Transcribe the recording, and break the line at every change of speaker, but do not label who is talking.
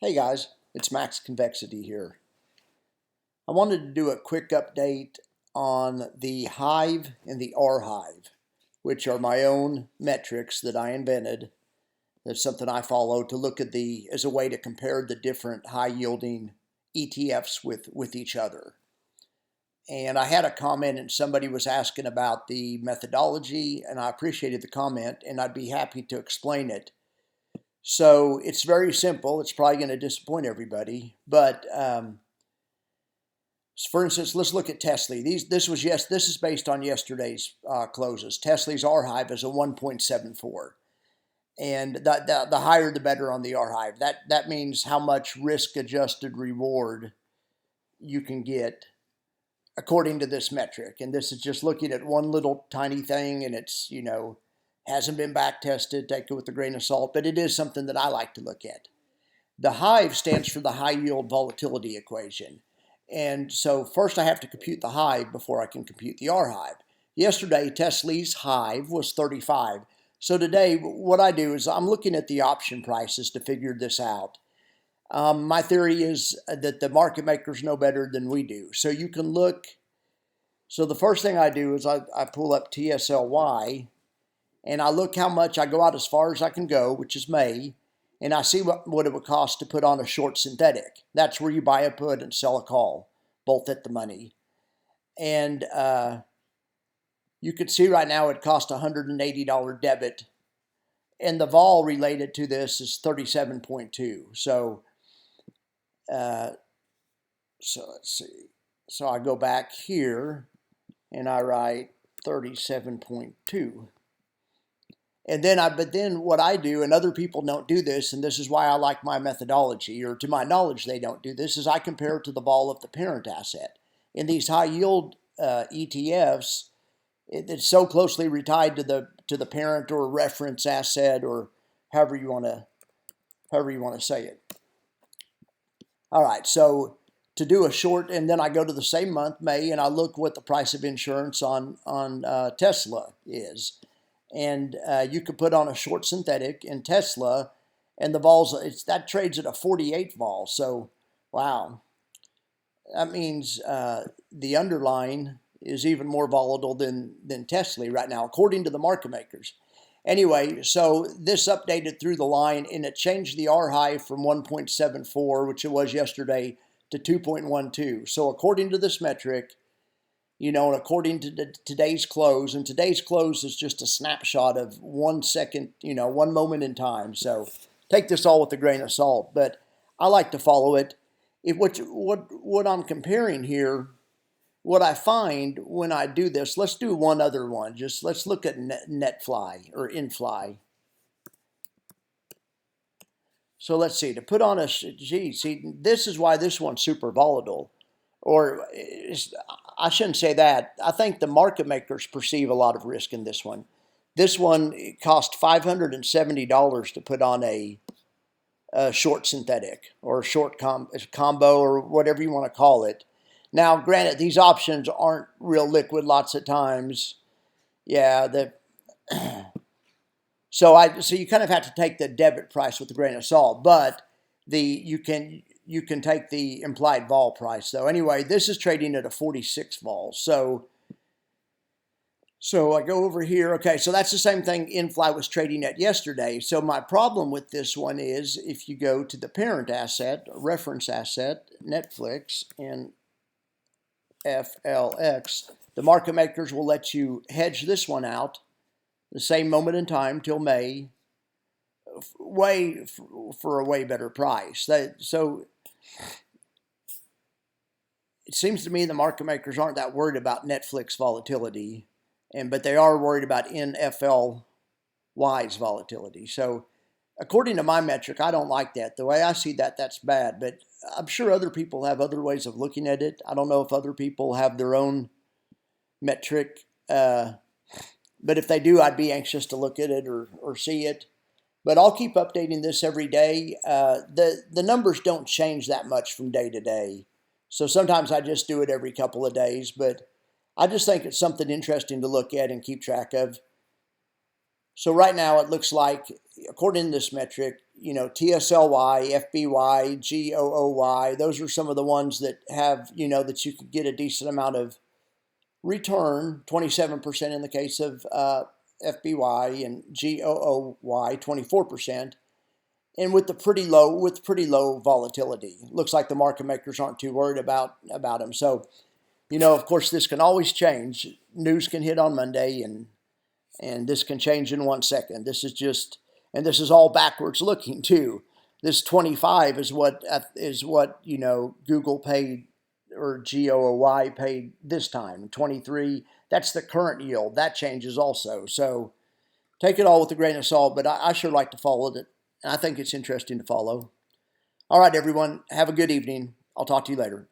Hey guys, it's Max Convexity here. I wanted to do a quick update on the HY-ve and the R HYve, which are my own metrics that I invented. That's something I follow to look at as a way to compare the different high yielding ETFs with each other. And I had a comment and somebody was asking about the methodology, and I appreciated the comment and I'd be happy to explain it. So it's very simple. It's probably going to disappoint everybody, but for instance, let's look at Tesla. This is based on yesterday's closes. Tesla's R HYve is a 1.74, and the higher the better on the R HYve. That means how much risk adjusted reward you can get according to this metric. And this is just looking at one little tiny thing, and it's hasn't been back tested. Take it with a grain of salt, but it is something that I like to look at. The HYve stands for the high yield volatility equation. And so first I have to compute the HYve before I can compute the R HYve. Yesterday, Tesla's HYve was 35. So today, what I do is I'm looking at the option prices to figure this out. My theory is that the market makers know better than we do. So you can look. So the first thing I do is I pull up TSLY, and I look how much. I go out as far as I can go, which is May, and I see what it would cost to put on a short synthetic. That's where you buy a put and sell a call, both at the money. And you can see right now it costs $180 debit, and the vol related to this is 37.2. So let's see. So I go back here and I write 37.2. And then what I do, and other people don't do this, and this is why I like my methodology, or to my knowledge they don't do this, is I compare it to the vol of the parent asset. In these high yield ETFs, it's so closely tied to the parent or reference asset, or however you want to say it. All right, so to do a short, and then I go to the same month, May, and I look what the price of insurance on Tesla is. And you could put on a short synthetic in Tesla, and the vols, that trades at a 48 vol. So, wow, that means the underlying is even more volatile than Tesla right now, according to the market makers. Anyway, so this updated through the line, and it changed the R HYve from 1.74, which it was yesterday, to 2.12. So according to this metric, and according to today's close, and today's close is just a snapshot of 1 second, 1 moment in time. So take this all with a grain of salt, but I like to follow it. What I'm comparing here, what I find when I do this, let's do one other one. Just let's look at NetFly or InFly. So let's see, to put on this is why this one's super volatile. Or I shouldn't say that. I think the market makers perceive a lot of risk in this one. This one cost $570 to put on a short synthetic or a short combo or whatever you want to call it. Now, granted, these options aren't real liquid lots of times. Yeah, so you kind of have to take the debit price with a grain of salt, but you can take the implied vol price, though. Anyway, this is trading at a 46 vol. So I go over here. Okay, so that's the same thing InFly was trading at yesterday. So my problem with this one is if you go to the parent asset, reference asset, Netflix, and FLX, the market makers will let you hedge this one out the same moment in time till May, for a way better price. So it seems to me the market makers aren't that worried about Netflix volatility, but they are worried about NFLY's volatility. So according to my metric, I don't like that. The way I see that, that's bad. But I'm sure other people have other ways of looking at it. I don't know if other people have their own metric. But if they do, I'd be anxious to look at it or see it. But I'll keep updating this every day. The numbers don't change that much from day to day. So sometimes I just do it every couple of days. But I just think it's something interesting to look at and keep track of. So right now it looks like, according to this metric, you know, TSLY, FBY, GOOY, those are some of the ones that have, you know, that you could get a decent amount of return, 27% in the case of FBY, and GOOY 24%, and with pretty low volatility. Looks like the market makers aren't too worried about them. So, you know, of course, this can always change. News can hit on Monday, and this can change in 1 second. This is just, and this is all backwards looking too. This 25 is what you know, Google paid, or GOOY paid this time. 23, that's the current yield. That changes also. So take it all with a grain of salt, but I sure like to follow it, and I think it's interesting to follow. All right, everyone, have a good evening. I'll talk to you later.